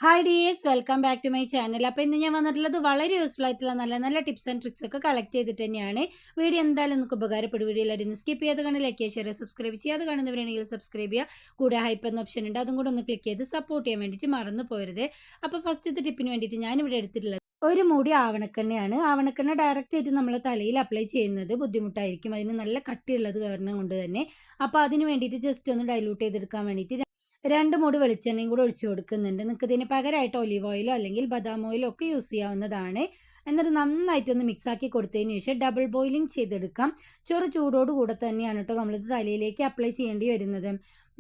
Hi dears, welcome back to my channel. അപ്പോൾ ഇന്ന് ഞാൻ വന്നിട്ടുള്ളത് വളരെ യൂസ്ഫുൾ ആയിട്ടുള്ള നല്ല നല്ല ടിപ്സ് ആൻഡ് ട്രിക്സ് ഒക്കെ കളക്ട് ചെയ്തിട്ട് തന്നെയാണ്. വീഡിയോ എന്തായാലും നിങ്ങൾക്ക് ഉപകാരപ്പെടും. വീഡിയോയിലായിരുന്നു സ്കിപ്പ് ചെയ്ത് കാണാൻ ലൈക്ക് ഷെയർ സബ്സ്ക്രൈബ് ചെയ്യാതെ കാണുന്നവരാണെങ്കിൽ സബ്സ്ക്രൈബ് ചെയ്യുക. കൂടെ ഹൈപ്പ് എന്ന ഓപ്ഷൻ ഉണ്ട്, അതും കൂടെ ഒന്ന് ക്ലിക്ക് ചെയ്ത് സപ്പോർട്ട് ചെയ്യാൻ വേണ്ടിയിട്ട് മറന്നു പോരുത്. അപ്പോൾ ഫസ്റ്റത്തെ ടിപ്പിന് വേണ്ടിയിട്ട് ഞാനിവിടെ എടുത്തിട്ടുള്ളത് ഒരു മൂടി ആവണക്കെണ്ണയാണ്. ആവണക്കെണ്ണ ഡയറക്റ്റ് ആയിട്ട് നമ്മൾ തലയിൽ അപ്ലൈ ചെയ്യുന്നത് ബുദ്ധിമുട്ടായിരിക്കും, അതിന് നല്ല കട്ടിയുള്ളത് കാരണം കൊണ്ട് തന്നെ. അപ്പോൾ അതിന് വേണ്ടിയിട്ട് ജസ്റ്റ് ഒന്ന് ഡൈലൂട്ട് ചെയ്തെടുക്കാൻ വേണ്ടിയിട്ട് 2 മൂടി വെളിച്ചെണ്ണയും കൂടെ ഒഴിച്ചു കൊടുക്കുന്നുണ്ട്. നിങ്ങൾക്ക് ഇതിന് പകരമായിട്ട് ഒലീവ് ഓയിലോ അല്ലെങ്കിൽ ബദാം ഓയിലോ ഒക്കെ യൂസ് ചെയ്യാവുന്നതാണ്. എന്നിട്ട് നന്നായിട്ടൊന്ന് മിക്സാക്കി കൊടുത്തതിന് ശേഷം ഡബിൾ ബോയിലിംഗ് ചെയ്തെടുക്കാം. ചെറു ചൂടോട് കൂടെ തന്നെയാണ് കേട്ടോ നമ്മളിത് തലയിലേക്ക് അപ്ലൈ ചെയ്യേണ്ടി വരുന്നത്.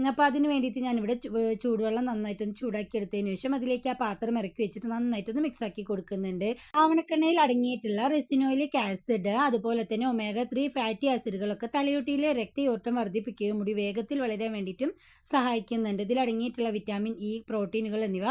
അപ്പോൾ അതിന് വേണ്ടിയിട്ട് ഞാനിവിടെ ചൂടുവെള്ളം നന്നായിട്ടൊന്ന് ചൂടാക്കി എടുത്തതിന് ശേഷം അതിലേക്ക് ആ പാത്രം ഇറക്കി വെച്ചിട്ട് നന്നായിട്ടൊന്ന് മിക്സാക്കി കൊടുക്കുന്നുണ്ട്. ആവണക്കെണ്ണയിൽ അടങ്ങിയിട്ടുള്ള റെസിനോയിലിക് ആസിഡ്, അതുപോലെ തന്നെ ഒമേഗ 3 ഫാറ്റി ആസിഡുകളൊക്കെ തലയോട്ടിയിലെ രക്തയോട്ടം വർദ്ധിപ്പിക്കുകയും മുടി വേഗത്തിൽ വളരാൻ വേണ്ടിയിട്ടും സഹായിക്കുന്നുണ്ട്. ഇതിൽ അടങ്ങിയിട്ടുള്ള വിറ്റാമിൻ ഇ, പ്രോട്ടീനുകൾ എന്നിവ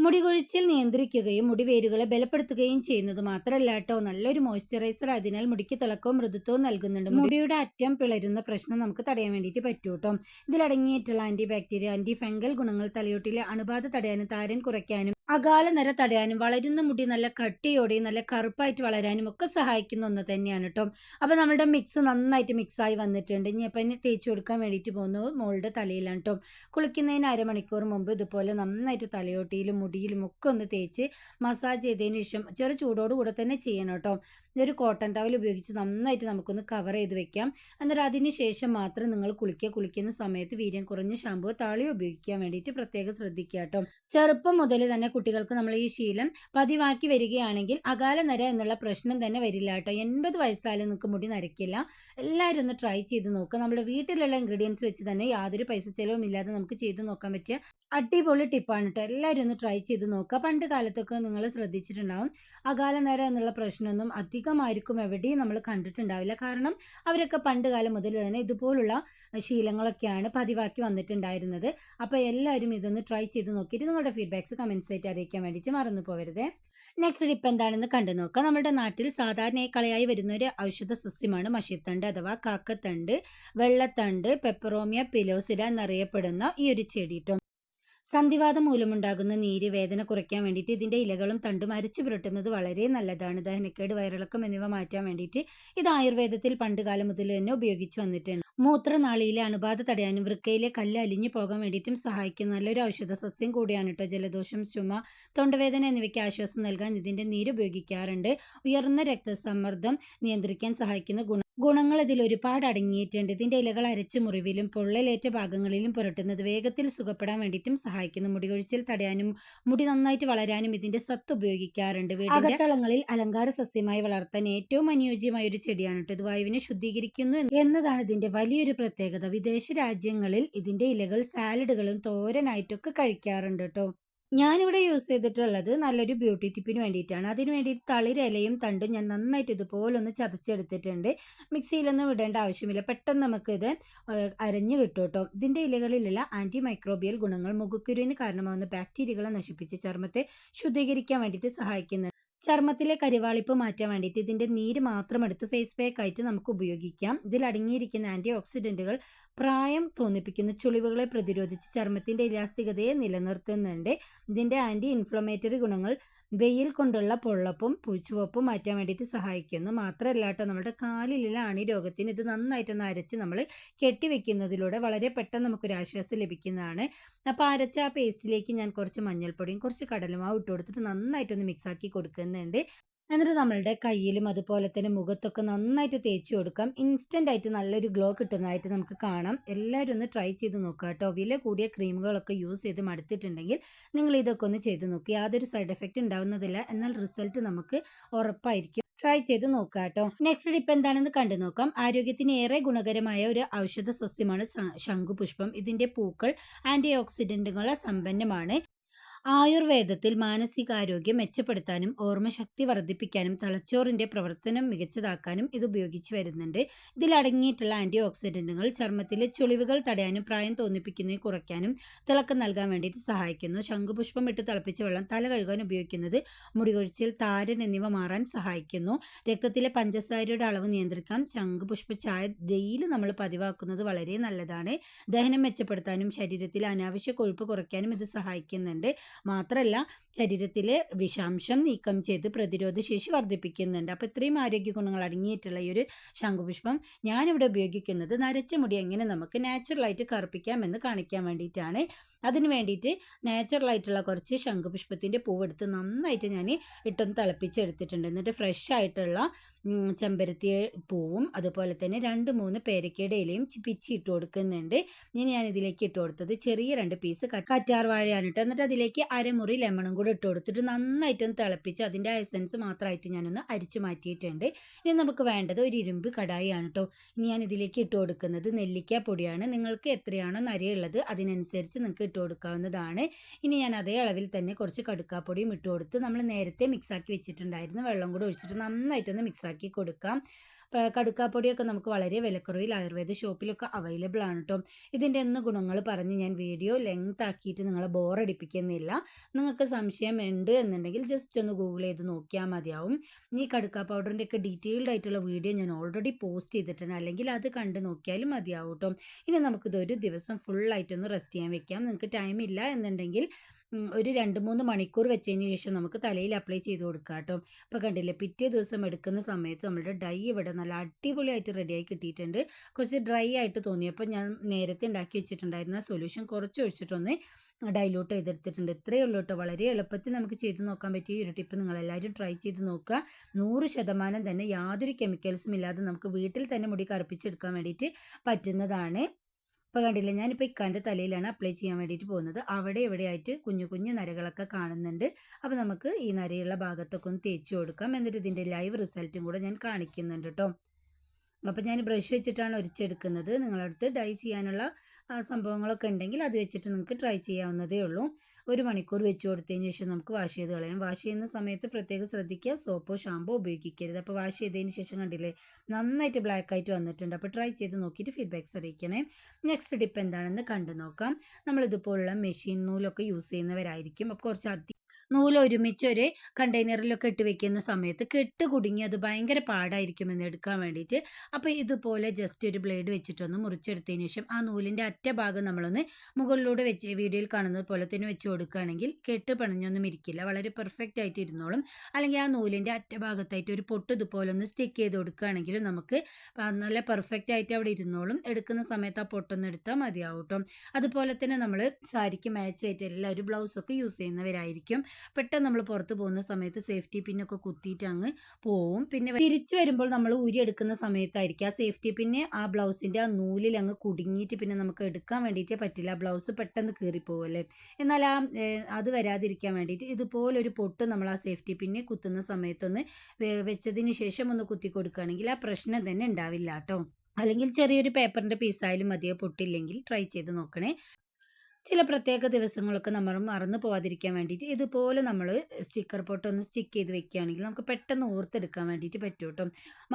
മുടി കൊഴിച്ചിൽ നിയന്ത്രിക്കുകയും മുടി വേരുകളെ ബലപ്പെടുത്തുകയും ചെയ്യുന്നത് മാത്രമല്ല കേട്ടോ, നല്ലൊരു മോയ്സ്ചറൈസർ അതിനാൽ മുടിക്ക് തിളക്കവും മൃദുത്വവും നൽകുന്നുണ്ട്. മുടിയുടെ അറ്റം പിളരുന്ന പ്രശ്നം നമുക്ക് തടയാൻ വേണ്ടിയിട്ട് പറ്റൂ കേട്ടോ. ഇതിലടങ്ങിയിട്ടുള്ള ആന്റി ബാക്ടീരിയ, ആന്റി ഫംഗൽ ഗുണങ്ങൾ തലയോട്ടിലെ അണുബാധ തടയാനും താരൻ കുറയ്ക്കാനും അകാല നിര തടയാനും വളരുന്ന മുടി നല്ല കട്ടിയോടെയും നല്ല കറുപ്പായിട്ട് വളരാനും ഒക്കെ സഹായിക്കുന്ന ഒന്ന് തന്നെയാണ് കേട്ടോ. അപ്പോൾ നമ്മുടെ മിക്സ് നന്നായിട്ട് മിക്സായി വന്നിട്ടുണ്ട്. ഇനി അപ്പം ഇനി തേച്ച് കൊടുക്കാൻ വേണ്ടിയിട്ട് പോകുന്നത് മോളുടെ തലയിലാണ് കേട്ടോ. കുളിക്കുന്നതിന് അരമണിക്കൂർ മുമ്പ് ഇതുപോലെ നന്നായിട്ട് തലയോട്ടിയിലും മുടിയിലും ഒക്കെ ഒന്ന് തേച്ച് മസാജ് ചെയ്തതിന് ശേഷം ചെറു ചൂടോട് കൂടെ തന്നെ ചെയ്യണം കേട്ടോ. ഇതൊരു കോട്ടൺ ടവൽ ഉപയോഗിച്ച് നന്നായിട്ട് നമുക്കൊന്ന് കവർ ചെയ്ത് വെക്കാം. എന്നിട്ട് അതിന് ശേഷം മാത്രം നിങ്ങൾ കുളിക്കുന്ന സമയത്ത് വീര്യം കുറഞ്ഞ ഷാമ്പുവോ താളിയോ ഉപയോഗിക്കാൻ വേണ്ടിയിട്ട് പ്രത്യേകം ശ്രദ്ധിക്കുക കേട്ടോ. ചെറുപ്പം മുതൽ തന്നെ കുട്ടികൾക്ക് നമ്മൾ ഈ ശീലം പതിവാക്കി വരികയാണെങ്കിൽ അകാല നര എന്നുള്ള പ്രശ്നം തന്നെ വരില്ല കേട്ടോ. 80 വയസ്സായാലും നിങ്ങൾക്ക് മുടി നരയ്ക്കില്ല. എല്ലാവരും ഒന്ന് ട്രൈ ചെയ്ത് നോക്കുക. നമ്മുടെ വീട്ടിലുള്ള ഇൻഗ്രീഡിയൻസ് വെച്ച് തന്നെ യാതൊരു പൈസ ചെലവും ഇല്ലാതെ നമുക്ക് ചെയ്ത് നോക്കാൻ പറ്റിയ അടിപൊളി ടിപ്പാണ് കേട്ടോ. എല്ലാവരും ഒന്ന് ട്രൈ ചെയ്ത് നോക്കുക. പണ്ട് കാലത്തൊക്കെ നിങ്ങൾ ശ്രദ്ധിച്ചിട്ടുണ്ടാവും, അകാല നര എന്നുള്ള പ്രശ്നമൊന്നും അധികമായിരിക്കും എവിടെയും നമ്മൾ കണ്ടിട്ടുണ്ടാവില്ല. കാരണം അവരൊക്കെ പണ്ട് കാലം മുതൽ തന്നെ ഇതുപോലുള്ള ശീലങ്ങളൊക്കെയാണ് പതിവാക്കി വന്നിട്ടുണ്ടായിരുന്നത്. അപ്പോൾ എല്ലാവരും ഇതൊന്ന് ട്രൈ ചെയ്ത് നോക്കിയിട്ട് നിങ്ങളുടെ ഫീഡ്ബാക്ക്സ് കമൻസ് ആയിട്ട് അറിയിക്കാൻ വേണ്ടിയിട്ട് മറന്നു പോകരുത്. നെക്സ്റ്റ് ടിപ്പ് എന്താണെന്ന് കണ്ടു നോക്കാം. നമ്മുടെ നാട്ടിൽ സാധാരണയായി കളയായി വരുന്ന ഒരു ഔഷധ സസ്യമാണ് മഷിത്തണ്ട് അഥവാ കാക്കത്തണ്ട്. വെള്ളത്തണ്ട്, പെപ്പറോമിയ പിലോസിഡ എന്നറിയപ്പെടുന്ന ഈ ഒരു ചെടി ട്ടോ. സന്ധിവാതം മൂലമുണ്ടാകുന്ന നീര്, വേദന കുറയ്ക്കാൻ വേണ്ടിയിട്ട് ഇതിൻ്റെ ഇലകളും തണ്ടും അരച്ചു പുരട്ടുന്നത് വളരെ നല്ലതാണ്. ദഹനക്കേട്, വയറിളക്കം എന്നിവ മാറ്റാൻ വേണ്ടിയിട്ട് ഇത് ആയുർവേദത്തിൽ പണ്ട് കാലം മുതൽ തന്നെ ഉപയോഗിച്ച് വന്നിട്ടുണ്ട്. മൂത്രനാളിയിലെ അണുബാധ തടയാനും വൃക്കയിലെ കല്ല് അലിഞ്ഞു പോകാൻ വേണ്ടിയിട്ടും സഹായിക്കുന്ന നല്ലൊരു ഔഷധ സസ്യം കൂടിയാണ് കേട്ടോ. ജലദോഷം, ചുമ, തൊണ്ടവേദന എന്നിവയ്ക്ക് ആശ്വാസം നൽകാൻ ഇതിൻ്റെ നീര് ഉപയോഗിക്കാറുണ്ട്. ഉയർന്ന രക്തസമ്മർദ്ദം നിയന്ത്രിക്കാൻ സഹായിക്കുന്ന ഗുണങ്ങൾ ഇതിൽ ഒരുപാട് അടങ്ങിയിട്ടുണ്ട്. ഇതിൻ്റെ ഇലകൾ അരച്ച് മുറിവിലും പൊള്ളലേറ്റ ഭാഗങ്ങളിലും പുരട്ടുന്നത് വേഗത്തിൽ സുഖപ്പെടാൻ വേണ്ടിയിട്ടും സഹായിക്കുന്നു. മുടി കൊഴിച്ചിൽ തടയാനും മുടി നന്നായിട്ട് വളരാനും ഇതിൻ്റെ സത്ത് ഉപയോഗിക്കാറുണ്ട്. അകത്തളങ്ങളിൽ അലങ്കാര സസ്യമായി വളർത്താൻ ഏറ്റവും അനുയോജ്യമായ ഒരു ചെടിയാണ് കേട്ടോ. ഇത് വായുവിനെ ശുദ്ധീകരിക്കുന്നു എന്നതാണ് ഇതിൻ്റെ വലിയൊരു പ്രത്യേകത. വിദേശ രാജ്യങ്ങളിൽ ഇതിൻ്റെ ഇലകൾ സാലഡുകളും തോരനായിട്ടൊക്കെ കഴിക്കാറുണ്ട് കേട്ടോ. ഞാനിവിടെ യൂസ് ചെയ്തിട്ടുള്ളത് നല്ലൊരു ബ്യൂട്ടി ടിപ്പിന് വേണ്ടിയിട്ടാണ്. അതിന് വേണ്ടിയിട്ട് തളിരിലയും തണ്ടും ഞാൻ നന്നായിട്ട് ഇതുപോലെ ഒന്ന് ചതച്ചെടുത്തിട്ടുണ്ട്. മിക്സിയിലൊന്നും ഇടേണ്ട ആവശ്യമില്ല, പെട്ടെന്ന് നമുക്കിത് അരഞ്ഞു കിട്ടും കേട്ടോ. ഇതിൻ്റെ ഇലകളിലുള്ള ആൻറ്റി മൈക്രോബിയൽ ഗുണങ്ങൾ മുഖക്കുരുവിന് കാരണമാകുന്ന ബാക്ടീരിയകളെ നശിപ്പിച്ച് ചർമ്മത്തെ ശുദ്ധീകരിക്കാൻ വേണ്ടിയിട്ട് സഹായിക്കുന്നു. ചർമ്മത്തിലെ കരിവാളിപ്പ് മാറ്റാൻ വേണ്ടിയിട്ട് ഇതിൻ്റെ നീര് മാത്രം എടുത്ത് ഫേസ് പാക്ക് ആയിട്ട് നമുക്ക് ഉപയോഗിക്കാം. ഇതിൽ അടങ്ങിയിരിക്കുന്ന ആൻറ്റി ഓക്സിഡൻറ്റുകൾ പ്രായം തോന്നിപ്പിക്കുന്ന ചുളിവുകളെ പ്രതിരോധിച്ച് ചർമ്മത്തിൻ്റെ ഇലാസ്തികതയെ നിലനിർത്തുന്നുണ്ട്. ഇതിൻ്റെ ആൻറ്റി ഇൻഫ്ലമേറ്ററി ഗുണങ്ങൾ വെയിൽ കൊണ്ടുള്ള പൊള്ളപ്പും പൂച്ചുവപ്പും മാറ്റാൻ വേണ്ടിയിട്ട് സഹായിക്കുന്നു. മാത്രമല്ല കേട്ടോ, നമ്മുടെ കാലിലുള്ള അണി രോഗത്തിന് ഇത് നന്നായിട്ടൊന്ന് അരച്ച് നമ്മൾ കെട്ടിവെക്കുന്നതിലൂടെ വളരെ പെട്ടെന്ന് നമുക്കൊരു ആശ്വാസം ലഭിക്കുന്നതാണ്. അപ്പോൾ അരച്ച ആ പേസ്റ്റിലേക്ക് ഞാൻ കുറച്ച് മഞ്ഞൾപ്പൊടിയും കുറച്ച് കടലമാവ് ഇട്ട് കൊടുത്തിട്ട് നന്നായിട്ടൊന്ന് മിക്സാക്കി കൊടുക്കുന്നുണ്ട്. എന്നിട്ട് നമ്മളുടെ കയ്യിലും അതുപോലെ തന്നെ മുഖത്തൊക്കെ നന്നായിട്ട് തേച്ച് കൊടുക്കാം. ഇൻസ്റ്റൻ്റ് ആയിട്ട് നല്ലൊരു ഗ്ലോ കിട്ടുന്നതായിട്ട് നമുക്ക് കാണാം. എല്ലാവരും ഒന്ന് ട്രൈ ചെയ്ത് നോക്കുക കേട്ടോ. വില കൂടിയ ക്രീമുകളൊക്കെ യൂസ് ചെയ്ത് മടുത്തിട്ടുണ്ടെങ്കിൽ നിങ്ങൾ ഇതൊക്കെ ഒന്ന് ചെയ്ത് നോക്കുക. യാതൊരു സൈഡ് എഫക്റ്റ് ഉണ്ടാവുന്നതില്ല, എന്നാൽ റിസൾട്ട് നമുക്ക് ഉറപ്പായിരിക്കും. ട്രൈ ചെയ്ത് നോക്കുക കേട്ടോ. നെക്സ്റ്റ് ടിപ്പ് എന്താണെന്ന് കണ്ടു നോക്കാം. ആരോഗ്യത്തിന് ഏറെ ഗുണകരമായ ഒരു ഔഷധ സസ്യമാണ് ശംഖുപുഷ്പം. ഇതിൻ്റെ പൂക്കൾ ആൻറ്റി ഓക്സിഡൻറ്റുകളെ സമ്പന്നമാണ്. ആയുർവേദത്തിൽ മാനസികാരോഗ്യം മെച്ചപ്പെടുത്താനും ഓർമ്മശക്തി വർദ്ധിപ്പിക്കാനും തലച്ചോറിൻ്റെ പ്രവർത്തനം മികച്ചതാക്കാനും ഇത് ഉപയോഗിച്ച് വരുന്നുണ്ട്. ഇതിലടങ്ങിയിട്ടുള്ള ആൻറ്റി ഓക്സിഡൻറ്റുകൾ ചർമ്മത്തിലെ ചുളിവുകൾ തടയാനും പ്രായം തോന്നിപ്പിക്കുന്നതിനെ കുറയ്ക്കാനും തിളക്കം നൽകാൻ വേണ്ടിയിട്ട് സഹായിക്കുന്നു. ശംഖുപുഷ്പം ഇട്ട് തിളപ്പിച്ച വെള്ളം തല കഴുകാൻ ഉപയോഗിക്കുന്നത് മുടികൊഴിച്ചിൽ, താരൻ എന്നിവ മാറാൻ സഹായിക്കുന്നു. രക്തത്തിലെ പഞ്ചസാരയുടെ അളവ് നിയന്ത്രിക്കാൻ ശംഖുപുഷ്പ ചായ ഡെയിലി നമ്മൾ പതിവാക്കുന്നത് വളരെ നല്ലതാണ്. ദഹനം മെച്ചപ്പെടുത്താനും ശരീരത്തിലെ അനാവശ്യ കൊഴുപ്പ് കുറയ്ക്കാനും ഇത് സഹായിക്കുന്നുണ്ട്. മാത്രമല്ല ശരീരത്തിലെ വിഷാംശം നീക്കം ചെയ്ത് പ്രതിരോധ ശേഷി വർദ്ധിപ്പിക്കുന്നുണ്ട്. അപ്പോൾ ഇത്രയും ആരോഗ്യ ഗുണങ്ങൾ അടങ്ങിയിട്ടുള്ള ഈ ഒരു ശംഖുപുഷ്പം ഞാനിവിടെ ഉപയോഗിക്കുന്നത് നരച്ച മുടി എങ്ങനെ നമുക്ക് നാച്ചുറലായിട്ട് കറുപ്പിക്കാമെന്ന് കാണിക്കാൻ വേണ്ടിയിട്ടാണ്. അതിന് വേണ്ടിയിട്ട് നാച്ചുറലായിട്ടുള്ള കുറച്ച് ശംഖുപുഷ്പത്തിൻ്റെ പൂവെടുത്ത് നന്നായിട്ട് ഞാൻ ഇട്ടൊന്ന് തിളപ്പിച്ചെടുത്തിട്ടുണ്ട്. എന്നിട്ട് ഫ്രഷ് ആയിട്ടുള്ള ചെമ്പരത്തി പൂവും അതുപോലെ തന്നെ 2-3 പേരക്കയുടെ ഇലയും പിച്ചി ഇട്ട് കൊടുക്കുന്നുണ്ട്. ഇനി ഞാൻ ഇതിലേക്ക് ഇട്ട് കൊടുത്തത് ചെറിയ 2 പീസ് കറ്റാർ വാഴയാണ് കേട്ടോ. എന്നിട്ട് അതിലേക്ക് അരമുറി ലെമണും കൂടെ ഇട്ട് കൊടുത്തിട്ട് നന്നായിട്ടൊന്ന് തിളപ്പിച്ച് അതിൻ്റെ എസൻസ് മാത്രമായിട്ട് ഞാനൊന്ന് അരിച്ചു മാറ്റിയിട്ടുണ്ട്. ഇനി നമുക്ക് വേണ്ടത് ഒരു ഇരുമ്പ് കടായിയാണ് കേട്ടോ. ഇനി ഞാൻ ഇതിലേക്ക് ഇട്ട് കൊടുക്കുന്നത് നെല്ലിക്ക പൊടിയാണ്. നിങ്ങൾക്ക് എത്രയാണോ നരയുള്ളത് അതിനനുസരിച്ച് നിങ്ങൾക്ക് ഇട്ട് കൊടുക്കാവുന്നതാണ്. ഇനി ഞാൻ അതേ അളവിൽ തന്നെ കുറച്ച് കടുക്കാപ്പൊടിയും ഇട്ട് കൊടുത്ത് നമ്മൾ നേരത്തെ മിക്സാക്കി വെച്ചിട്ടുണ്ടായിരുന്നു വെള്ളം കൂടെ ഒഴിച്ചിട്ട് നന്നായിട്ടൊന്ന് മിക്സാക്കി കൊടുക്കാം. കടുക്കാപ്പൊടിയൊക്കെ നമുക്ക് വളരെ വിലക്കുറവിൽ ആയുർവേദ ഷോപ്പിലൊക്കെ അവൈലബിൾ ആണ് കേട്ടോ. ഇതിൻ്റെ ഒന്ന് ഗുണങ്ങൾ പറഞ്ഞ് ഞാൻ വീഡിയോ ലെങ്ത് ആക്കിയിട്ട് നിങ്ങളെ ബോറടിപ്പിക്കുന്നില്ല. നിങ്ങൾക്ക് സംശയം ഉണ്ട് എന്നുണ്ടെങ്കിൽ ജസ്റ്റ് ഒന്ന് ഗൂഗിൾ ചെയ്ത് നോക്കിയാൽ മതിയാവും. ഈ കടുക്ക പൗഡറിൻ്റെ ഒക്കെ ഡീറ്റെയിൽഡ് ആയിട്ടുള്ള വീഡിയോ ഞാൻ ഓൾറെഡി പോസ്റ്റ് ചെയ്തിട്ടുണ്ട്, അല്ലെങ്കിൽ അത് കണ്ട് നോക്കിയാലും മതിയാവും കേട്ടോ. ഇനി നമുക്കിതൊരു ദിവസം ഫുള്ളായിട്ടൊന്ന് റെസ്റ്റ് ചെയ്യാൻ വെക്കാം. നിങ്ങൾക്ക് ടൈമില്ല എന്നുണ്ടെങ്കിൽ ഒരു 2-3 മണിക്കൂർ വെച്ചതിന് ശേഷം നമുക്ക് തലയിൽ അപ്ലൈ ചെയ്ത് കൊടുക്കാം കേട്ടോ. അപ്പോൾ കണ്ടില്ലേ, പിറ്റേ ദിവസം എടുക്കുന്ന സമയത്ത് നമ്മുടെ ഡൈ ഇവിടെ നല്ല അടിപൊളിയായിട്ട് റെഡിയായി കിട്ടിയിട്ടുണ്ട്. കുറച്ച് ഡ്രൈ ആയിട്ട് തോന്നിയപ്പോൾ ഞാൻ നേരത്തെ ഉണ്ടാക്കി വെച്ചിട്ടുണ്ടായിരുന്ന സൊല്യൂഷൻ കുറച്ച് ഒഴിച്ചിട്ടൊന്ന് ഡൈലൂട്ട് ചെയ്തെടുത്തിട്ടുണ്ട്. ഇത്രയേ ഉള്ളൂ കേട്ടോ. വളരെ എളുപ്പത്തിൽ നമുക്ക് ചെയ്ത് നോക്കാൻ പറ്റിയ ഒരു ടിപ്പ് നിങ്ങളെല്ലാവരും ട്രൈ ചെയ്ത് നോക്കുക. 100% തന്നെ യാതൊരു കെമിക്കൽസും ഇല്ലാതെ നമുക്ക് വീട്ടിൽ തന്നെ മുടി കറുപ്പിച്ചെടുക്കാൻ വേണ്ടിയിട്ട് പറ്റുന്നതാണ്. ഇപ്പോൾ കണ്ടില്ലേ, ഞാനിപ്പോൾ ഇക്കാൻ്റെ തലയിലാണ് അപ്ലൈ ചെയ്യാൻ വേണ്ടിയിട്ട് പോകുന്നത്. അവിടെ എവിടെയായിട്ട് കുഞ്ഞു കുഞ്ഞു നരകളൊക്കെ കാണുന്നുണ്ട്. അപ്പോൾ നമുക്ക് ഈ നരയുള്ള ഭാഗത്തൊക്കെ ഒന്ന് തേച്ച് കൊടുക്കാം. എന്നിട്ട് ഇതിൻ്റെ ലൈവ് റിസൾട്ടും കൂടെ ഞാൻ കാണിക്കുന്നുണ്ട് കേട്ടോ. അപ്പോൾ ഞാൻ ബ്രഷ് വെച്ചിട്ടാണ് ഒരിച്ചെടുക്കുന്നത്. നിങ്ങളടുത്ത് ഡൈ ചെയ്യാനുള്ള സംഭവങ്ങളൊക്കെ ഉണ്ടെങ്കിൽ അത് വെച്ചിട്ട് നിങ്ങൾക്ക് ട്രൈ ചെയ്യാവുന്നതേ ഉള്ളൂ. 1 മണിക്കൂർ വെച്ച് കൊടുത്തതിന് ശേഷം നമുക്ക് വാഷ് ചെയ്ത് കളയാം. വാഷ് ചെയ്യുന്ന സമയത്ത് പ്രത്യേകം ശ്രദ്ധിക്കുക, സോപ്പോ ഷാമ്പോ ഉപയോഗിക്കരുത്. അപ്പോൾ വാഷ് ചെയ്തതിന് ശേഷം കണ്ടില്ലേ, നന്നായിട്ട് ബ്ലാക്ക് ആയിട്ട് വന്നിട്ടുണ്ട്. അപ്പോൾ ട്രൈ ചെയ്ത് നോക്കിയിട്ട് ഫീഡ്ബാക്ക്സ് അറിയിക്കണേ. നെക്സ്റ്റ് ടിപ്പ് എന്താണെന്ന് കണ്ടു നോക്കാം. നമ്മളിതുപോലുള്ള മെഷീൻ നൂലൊക്കെ യൂസ് ചെയ്യുന്നവരായിരിക്കും. അപ്പോൾ കുറച്ച് നൂല് ഒരുമിച്ച് ഒരു കണ്ടെയ്നറിലൊക്കെ ഇട്ട് വെക്കുന്ന സമയത്ത് കെട്ട് കുടുങ്ങി അത് ഭയങ്കര പാടായിരിക്കുമെന്ന് എടുക്കാൻ വേണ്ടിയിട്ട്. അപ്പോൾ ഇതുപോലെ ജസ്റ്റ് ഒരു ബ്ലേഡ് വെച്ചിട്ടൊന്ന് മുറിച്ചെടുത്തതിന് ശേഷം ആ നൂലിൻ്റെ അറ്റഭാഗം നമ്മളൊന്ന് മുകളിലൂടെ വെച്ച് വീഡിയോയിൽ കാണുന്നത് പോലെ തന്നെ വെച്ച് കൊടുക്കുകയാണെങ്കിൽ കെട്ട് പണിഞ്ഞൊന്നും ഇരിക്കില്ല, വളരെ പെർഫെക്റ്റ് ആയിട്ട് ഇരുന്നോളും. അല്ലെങ്കിൽ ആ നൂലിൻ്റെ അറ്റഭാഗത്തായിട്ട് ഒരു പൊട്ട് ഇതുപോലെ ഒന്ന് സ്റ്റിക്ക് ചെയ്ത് കൊടുക്കുകയാണെങ്കിലും നമുക്ക് നല്ല പെർഫെക്റ്റ് ആയിട്ട് അവിടെ ഇരുന്നോളും. എടുക്കുന്ന സമയത്ത് ആ പൊട്ടൊന്ന് എടുത്താൽ മതിയാവും കേട്ടോ. അതുപോലെ തന്നെ നമ്മൾ സാരിക്ക് മാച്ച് ആയിട്ട് എല്ലാവരും ബ്ലൗസൊക്കെ യൂസ് ചെയ്യുന്നവരായിരിക്കും. പെട്ടെന്ന് നമ്മൾ പുറത്ത് പോകുന്ന സമയത്ത് സേഫ്റ്റി പിന്നൊക്കെ കുത്തിയിട്ട് അങ്ങ് പോവും. പിന്നെ തിരിച്ചു വരുമ്പോൾ നമ്മൾ ഊരിയെടുക്കുന്ന സമയത്തായിരിക്കും ആ സേഫ്റ്റി പിന്നെ ആ ബ്ലൗസിൻ്റെ ആ നൂലിൽ അങ്ങ് കുടുങ്ങിയിട്ട് പിന്നെ നമുക്ക് എടുക്കാൻ വേണ്ടിയിട്ടേ പറ്റില്ല. ബ്ലൗസ് പെട്ടെന്ന് കീറിപ്പോവല്ലേ. എന്നാൽ അത് വരാതിരിക്കാൻ വേണ്ടിയിട്ട് ഇതുപോലൊരു പൊട്ട് നമ്മൾ ആ സേഫ്റ്റി പിന്നെ കുത്തുന്ന സമയത്തൊന്ന് വെച്ചതിന് ശേഷം ഒന്ന് കുത്തി കൊടുക്കുകയാണെങ്കിൽ ആ പ്രശ്നം തന്നെ ഉണ്ടാവില്ല കേട്ടോ. അല്ലെങ്കിൽ ചെറിയൊരു പേപ്പറിൻ്റെ പീസായാലും മതിയോ, പൊട്ടില്ലെങ്കിൽ ട്രൈ ചെയ്ത് നോക്കണേ. ചില പ്രത്യേക ദിവസങ്ങളൊക്കെ നമ്മൾ മറന്നു പോകാതിരിക്കാൻ വേണ്ടിയിട്ട് ഇതുപോലെ നമ്മൾ സ്റ്റിക്കർ പൊട്ടൊന്ന് സ്റ്റിക്ക് ചെയ്ത് വെക്കുകയാണെങ്കിൽ നമുക്ക് പെട്ടെന്ന് ഓർത്തെടുക്കാൻ വേണ്ടിയിട്ട് പറ്റും കേട്ടോ.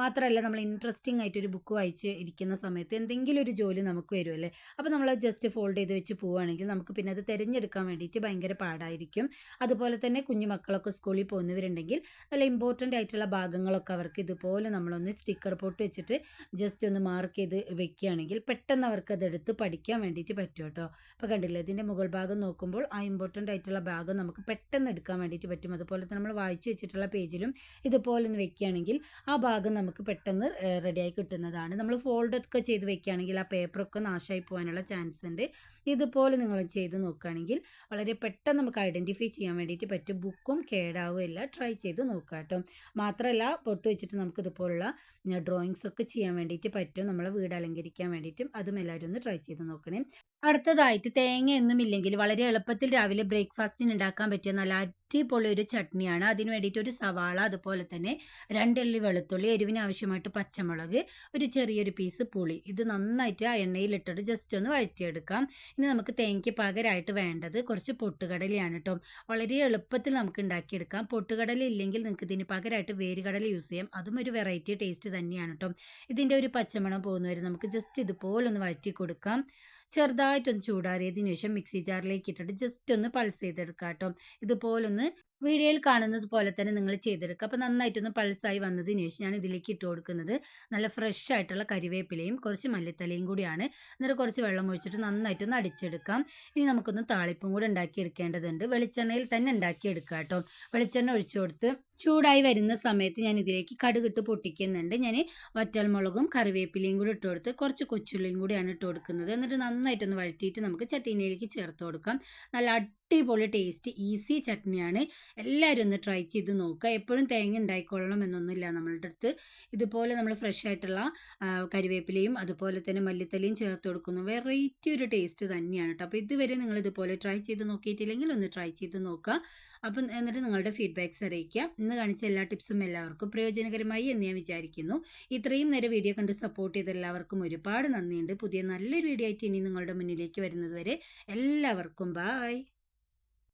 മാത്രമല്ല നമ്മൾ ഇൻട്രസ്റ്റിംഗ് ആയിട്ടൊരു ബുക്ക് വായിച്ച് ഇരിക്കുന്ന സമയത്ത് എന്തെങ്കിലും ഒരു ജോലി നമുക്ക് വരുമല്ലേ, അപ്പോൾ നമ്മൾ ജസ്റ്റ് ഫോൾഡ് ചെയ്ത് വെച്ച് പോവുകയാണെങ്കിൽ നമുക്ക് പിന്നെ അത് തിരഞ്ഞെടുക്കാൻ വേണ്ടിയിട്ട് ഭയങ്കര പാടായിരിക്കും. അതുപോലെ തന്നെ കുഞ്ഞു മക്കളൊക്കെ സ്കൂളിൽ പോകുന്നവരുണ്ടെങ്കിൽ നല്ല ഇമ്പോർട്ടൻ്റ് ആയിട്ടുള്ള ഭാഗങ്ങളൊക്കെ അവർക്ക് ഇതുപോലെ നമ്മളൊന്ന് സ്റ്റിക്കർ പൊട്ട് വെച്ചിട്ട് ജസ്റ്റ് ഒന്ന് മാർക്ക് ചെയ്ത് വെക്കുകയാണെങ്കിൽ പെട്ടെന്ന് അവർക്ക് അതെടുത്ത് പഠിക്കാൻ വേണ്ടിയിട്ട് പറ്റും കേട്ടോ. അപ്പോൾ കണ്ടില്ല, ഇതിൻ്റെ മുകൾ ഭാഗം നോക്കുമ്പോൾ ആ ഇമ്പോർട്ടൻ്റ് ആയിട്ടുള്ള ഭാഗം നമുക്ക് പെട്ടെന്ന് എടുക്കാൻ വേണ്ടിയിട്ട് പറ്റും. അതുപോലെ തന്നെ നമ്മൾ വായിച്ചു വെച്ചിട്ടുള്ള പേജിലും ഇതുപോലെ ഒന്ന് വെക്കുകയാണെങ്കിൽ ആ ഭാഗം നമുക്ക് പെട്ടെന്ന് റെഡിയായി കിട്ടുന്നതാണ്. നമ്മൾ ഫോൾഡൊക്കെ ചെയ്ത് വെക്കുകയാണെങ്കിൽ ആ പേപ്പറൊക്കെ നാശമായി പോകാനുള്ള ചാൻസ് ഉണ്ട്. ഇതുപോലെ നിങ്ങൾ ചെയ്ത് നോക്കുകയാണെങ്കിൽ വളരെ പെട്ടെന്ന് നമുക്ക് ഐഡൻറ്റിഫൈ ചെയ്യാൻ വേണ്ടിയിട്ട് പറ്റും. ബുക്കും കേടാവുകയില്ല. ട്രൈ ചെയ്ത് നോക്കാം കേട്ടോ. മാത്രമല്ല പൊട്ട് വെച്ചിട്ട് നമുക്ക് ഇതുപോലുള്ള ഡ്രോയിങ്സ് ഒക്കെ ചെയ്യാൻ വേണ്ടിയിട്ട് പറ്റും, നമ്മളെ വീട് അലങ്കരിക്കാൻ വേണ്ടിയിട്ടും. അതും എല്ലാവരും ഒന്ന് ട്രൈ ചെയ്ത് നോക്കണേ. അടുത്തതായിട്ട് തേങ്ങയൊന്നും ഇല്ലെങ്കിൽ വളരെ എളുപ്പത്തിൽ രാവിലെ ബ്രേക്ക്ഫാസ്റ്റിന് ഉണ്ടാക്കാൻ പറ്റിയ നല്ല അടിപൊളി ഒരു ചട്നിയാണ്. അതിന് വേണ്ടിയിട്ട് ഒരു സവാള, അതുപോലെ തന്നെ 2 അല്ലി വെളുത്തുള്ളി, എരിവിന് ആവശ്യമായിട്ട് പച്ചമുളക്, ഒരു ചെറിയൊരു പീസ് പുളി, ഇത് നന്നായിട്ട് ആ എണ്ണയിലിട്ടിട്ട് ജസ്റ്റ് ഒന്ന് വഴറ്റിയെടുക്കാം. ഇനി നമുക്ക് തേങ്ങയ്ക്ക് പകരമായിട്ട് വേണ്ടത് കുറച്ച് പൊട്ടുകടലയാണ് കേട്ടോ. വളരെ എളുപ്പത്തിൽ നമുക്ക് ഉണ്ടാക്കിയെടുക്കാം. പൊട്ടുകടല ഇല്ലെങ്കിൽ നിങ്ങൾക്ക് ഇതിന് പകരമായിട്ട് വേരുകടല യൂസ് ചെയ്യാം. അതും ഒരു വെറൈറ്റി ടേസ്റ്റ് തന്നെയാണ് കേട്ടോ. ഇതിൻ്റെ ഒരു പച്ചമണം പോകുന്നവരെ നമുക്ക് ജസ്റ്റ് ഇതുപോലെ ഒന്ന് വഴറ്റി കൊടുക്കാം. ചെറുതായിട്ടൊന്ന് ചൂടാറിയതിന് ശേഷം മിക്സി ജാറിലേക്ക് ഇട്ടിട്ട് ജസ്റ്റ് ഒന്ന് പൾസ് ചെയ്തെടുക്കുക കേട്ടോ. ഇതുപോലൊന്ന് വീഡിയോയിൽ കാണുന്നത് പോലെ തന്നെ നിങ്ങൾ ചെയ്തെടുക്കുക. അപ്പോൾ നന്നായിട്ടൊന്ന് പൾസായി വന്നതിന് ശേഷം ഞാൻ ഇതിലേക്ക് ഇട്ട് കൊടുക്കുന്നത് നല്ല ഫ്രഷ് ആയിട്ടുള്ള കരിവേപ്പിലയും കുറച്ച് മല്ലിത്തലയും കൂടിയാണ്. എന്നിട്ട് കുറച്ച് വെള്ളം ഒഴിച്ചിട്ട് നന്നായിട്ടൊന്ന് അടിച്ചെടുക്കാം. ഇനി നമുക്കൊന്ന് താളിപ്പും കൂടെ ഉണ്ടാക്കിയെടുക്കേണ്ടതുണ്ട്. വെളിച്ചെണ്ണയിൽ തന്നെ ഉണ്ടാക്കിയെടുക്കുക കേട്ടോ. വെളിച്ചെണ്ണ ഒഴിച്ചു കൊടുത്ത് ചൂടായി വരുന്ന സമയത്ത് ഞാൻ ഇതിലേക്ക് കടുകിട്ട് പൊട്ടിക്കുന്നുണ്ട്. ഞാൻ വറ്റൽമുളകും കറിവേപ്പിലയും കൂടി ഇട്ട് കൊടുത്ത് കുറച്ച് കൊച്ചുള്ളിയും കൂടിയാണ് ഇട്ട് കൊടുക്കുന്നത്. എന്നിട്ട് നന്നായിട്ടൊന്ന് വഴറ്റിയിട്ട് നമുക്ക് ചട്ടിനിയിലേക്ക് ചേർത്ത് കൊടുക്കാം. നല്ല അടിപൊളി ടേസ്റ്റ് ഈസി ചട്നിയാണ്. എല്ലാവരും ഒന്ന് ട്രൈ ചെയ്ത് നോക്കുക. എപ്പോഴും തേങ്ങ ഉണ്ടായിക്കൊള്ളണം എന്നൊന്നുമില്ല നമ്മളുടെ അടുത്ത്. ഇതുപോലെ നമ്മൾ ഫ്രഷ് ആയിട്ടുള്ള കരിവേപ്പിലയും അതുപോലെ തന്നെ മല്ലിത്തലയും ചേർത്ത് കൊടുക്കുന്നു. വെറൈറ്റി ഒരു ടേസ്റ്റ് തന്നെയാണ് കേട്ടോ. അപ്പോൾ ഇതുവരെ നിങ്ങൾ ഇതുപോലെ ട്രൈ ചെയ്ത് നോക്കിയിട്ടില്ലെങ്കിൽ ഒന്ന് ട്രൈ ചെയ്ത് നോക്കുക. അപ്പം എന്നിട്ട് നിങ്ങളുടെ ഫീഡ്ബാക്ക്സ് അറിയിക്കുക. ഇന്ന് കാണിച്ച എല്ലാ ടിപ്സും എല്ലാവർക്കും പ്രയോജനകരമായി എന്ന് ഞാൻ വിചാരിക്കുന്നു. ഇത്രയും നേരം വീഡിയോ കണ്ട് സപ്പോർട്ട് ചെയ്ത എല്ലാവർക്കും ഒരുപാട് നന്ദിയുണ്ട്. പുതിയ നല്ലൊരു വീഡിയോ ആയിട്ട് ഇനി നിങ്ങളുടെ മുന്നിലേക്ക് വരുന്നത് വരെ എല്ലാവർക്കും ബായ്.